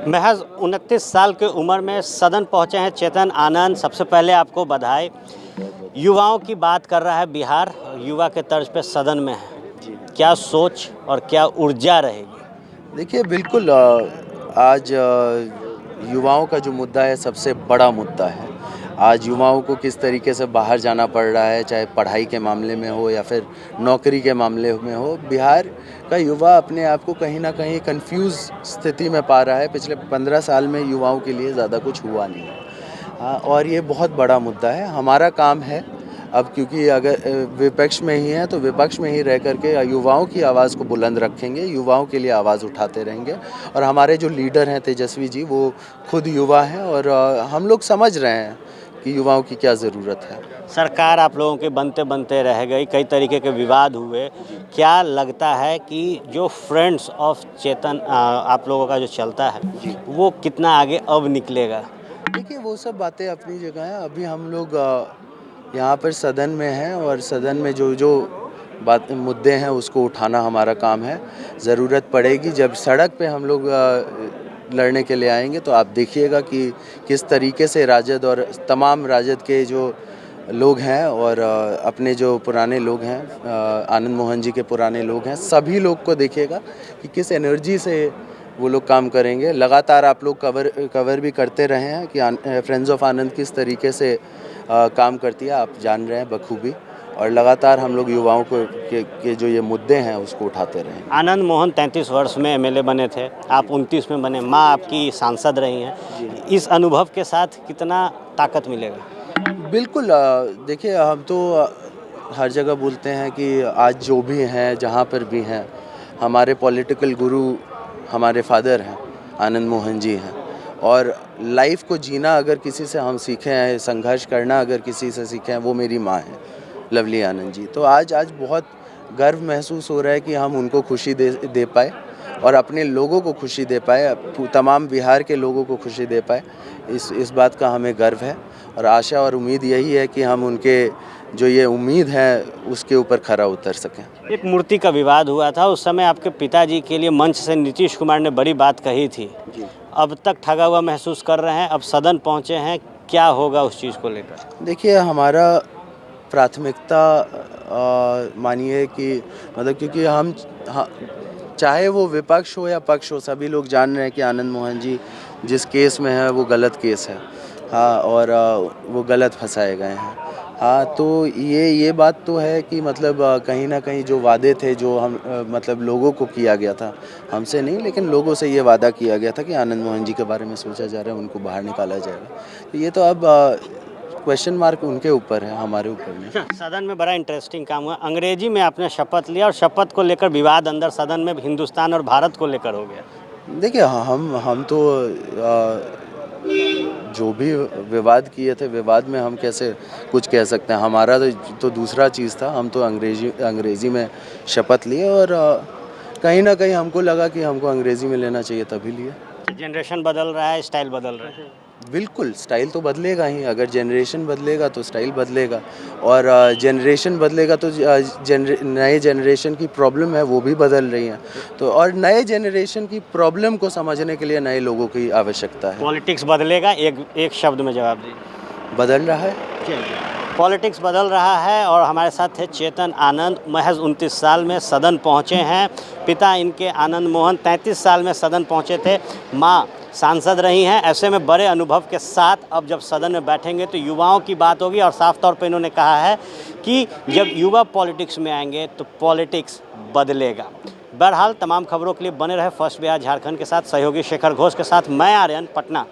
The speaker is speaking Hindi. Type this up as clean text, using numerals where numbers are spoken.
महज 29 साल की उम्र में सदन पहुंचे हैं चेतन आनंद। सबसे पहले आपको बधाई। युवाओं की बात कर रहा है बिहार, युवा के तर्ज पे सदन में है। क्या सोच और क्या ऊर्जा रहेगी? देखिए बिल्कुल आज युवाओं का जो मुद्दा है सबसे बड़ा मुद्दा है। आज युवाओं को किस तरीके से बाहर जाना पड़ रहा है, चाहे पढ़ाई के मामले में हो या फिर नौकरी के मामले में हो। बिहार का युवा अपने आप को कहीं ना कहीं कंफ्यूज स्थिति में पा रहा है। पिछले 15 साल में युवाओं के लिए ज़्यादा कुछ हुआ नहीं है। हाँ, और ये बहुत बड़ा मुद्दा है। हमारा काम है अब, क्योंकि अगर विपक्ष में ही है तो विपक्ष में ही रह करके युवाओं की आवाज़ को बुलंद रखेंगे, युवाओं के लिए आवाज़ उठाते रहेंगे। और हमारे जो लीडर हैं तेजस्वी जी, वो खुद युवा हैं और हम लोग समझ रहे हैं कि युवाओं की क्या ज़रूरत है। सरकार आप लोगों के बनते बनते रह गई, कई तरीके के विवाद हुए। क्या लगता है कि जो फ्रेंड्स ऑफ चेतन आप लोगों का जो चलता है वो कितना आगे अब निकलेगा? देखिए वो सब बातें अपनी जगह हैं। अभी हम लोग यहाँ पर सदन में हैं और सदन में जो जो बात मुद्दे हैं उसको उठाना हमारा काम है। ज़रूरत पड़ेगी जब सड़क पे हम लोग लड़ने के लिए आएंगे तो आप देखिएगा कि किस तरीके से राजद और तमाम राजद के जो लोग हैं और अपने जो पुराने लोग हैं, आनंद मोहन जी के पुराने लोग हैं, सभी लोग को देखिएगा कि किस एनर्जी से वो लोग काम करेंगे। लगातार आप लोग कवर भी करते रहे हैं कि फ्रेंड्स ऑफ आनंद किस तरीके से काम करती है, आप जान रहे हैं बखूबी। और लगातार हम लोग युवाओं को के जो ये मुद्दे हैं उसको उठाते रहे। आनंद मोहन 33 वर्ष में एमएलए बने थे, आप 29 में बने। माँ आपकी सांसद रही हैं। इस अनुभव के साथ कितना ताकत मिलेगा? बिल्कुल देखिए हम तो हर जगह बोलते हैं कि आज जो भी हैं, जहाँ पर भी हैं, हमारे पॉलिटिकल गुरु हमारे फादर हैं, आनंद मोहन जी हैं। और लाइफ को जीना अगर किसी से हम सीखे हैं, संघर्ष करना अगर किसी से सीखे हैं, वो मेरी माँ है, लवली आनंद जी। तो आज बहुत गर्व महसूस हो रहा है कि हम उनको खुशी दे पाए और अपने लोगों को खुशी दे पाए, तमाम बिहार के लोगों को खुशी दे पाए। इस बात का हमें गर्व है और आशा और उम्मीद यही है कि हम उनके जो ये उम्मीद है उसके ऊपर खरा उतर सकें। एक मूर्ति का विवाद हुआ था, उस समय आपके पिताजी के लिए मंच से नीतीश कुमार ने बड़ी बात कही थी। अब तक ठगा हुआ महसूस कर रहे हैं, अब सदन पहुंचे हैं, क्या होगा उस चीज़ को लेकर? देखिए हमारा प्राथमिकता मानिए कि मतलब, क्योंकि चाहे वो विपक्ष हो या पक्ष हो, सभी लोग जान रहे हैं कि आनंद मोहन जी जिस केस में है वो गलत केस है। हाँ, और वो गलत फंसाए गए हैं। हाँ, तो ये बात तो है कि मतलब कहीं ना कहीं जो वादे थे, जो हम मतलब लोगों को किया गया था, हमसे नहीं लेकिन लोगों से ये वादा किया गया था कि आनंद मोहन जी के बारे में सोचा जा रहा है, उनको बाहर निकाला जाएगा। तो ये तो अब क्वेश्चन मार्क उनके ऊपर है, हमारे ऊपर नहीं। सदन में बड़ा इंटरेस्टिंग काम हुआ, अंग्रेजी में आपने शपथ लिया और शपथ को लेकर विवाद अंदर सदन में हिंदुस्तान और भारत को लेकर हो गया। देखिए हम तो जो भी विवाद किए थे, विवाद में हम कैसे कुछ कह सकते हैं। हमारा तो दूसरा चीज़ था। हम तो अंग्रेज़ी में शपथ लिए और कहीं ना कहीं हमको लगा कि हमको अंग्रेज़ी में लेना चाहिए, तभी लिए। जनरेशन बदल रहा है, स्टाइल बदल रहा है। बिल्कुल, स्टाइल तो बदलेगा ही। अगर जनरेशन बदलेगा तो स्टाइल बदलेगा और जनरेशन बदलेगा तो नए जनरेशन की प्रॉब्लम है वो भी बदल रही हैं। तो और नए जनरेशन की प्रॉब्लम को समझने के लिए नए लोगों की आवश्यकता है। पॉलिटिक्स बदलेगा, एक शब्द में जवाब दीजिए। बदल रहा है। पॉलिटिक्स बदल रहा है और हमारे साथ थे चेतन आनंद। महज 29 साल में सदन पहुंचे हैं। पिता इनके आनंद मोहन 33 साल में सदन पहुंचे थे। माँ सांसद रही हैं। ऐसे में बड़े अनुभव के साथ अब जब सदन में बैठेंगे तो युवाओं की बात होगी और साफ तौर पर इन्होंने कहा है कि जब युवा पॉलिटिक्स में आएंगे तो पॉलिटिक्स बदलेगा। बहरहाल तमाम खबरों के लिए बने रहे फर्स्ट बिहार झारखंड के साथ। सहयोगी शेखर घोष के साथ मैं आर्यन, पटना।